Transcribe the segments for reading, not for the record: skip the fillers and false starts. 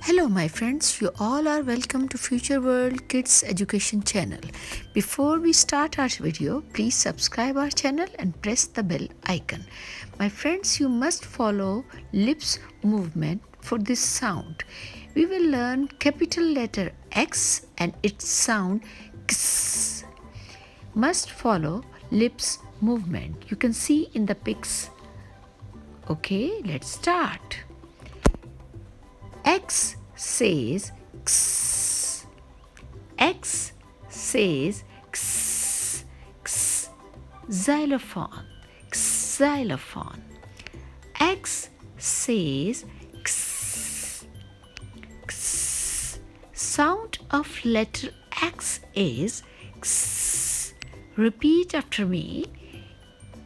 Hello my friends, you all are welcome to Future World Kids Education channel. Before we start our video, please subscribe our channel and press the bell icon. My friends, you must follow lips movement for this sound. We will learn capital letter X and its sound X. Must follow lips movement. You can see in the pics. Okay, let's start. X says X. X says X. X. Xylophone. Xylophone. X says X. X. Sound of letter X is X. Repeat after me.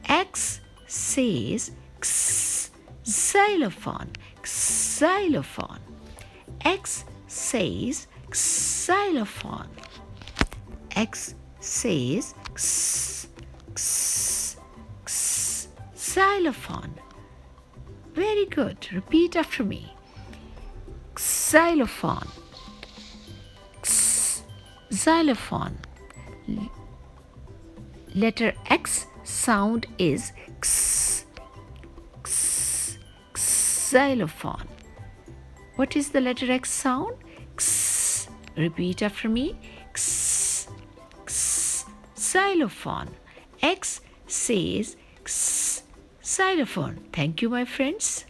X says X. Xylophone. Xylophone. X says xylophone. X says x, x, x, xylophone. Very good. Repeat after me. Xylophone. X, xylophone. Letter X sound is x, x, xylophone. What is the letter X sound? X. Repeat after me. X. X. Xylophone. X says X. Xylophone. Thank you, my friends.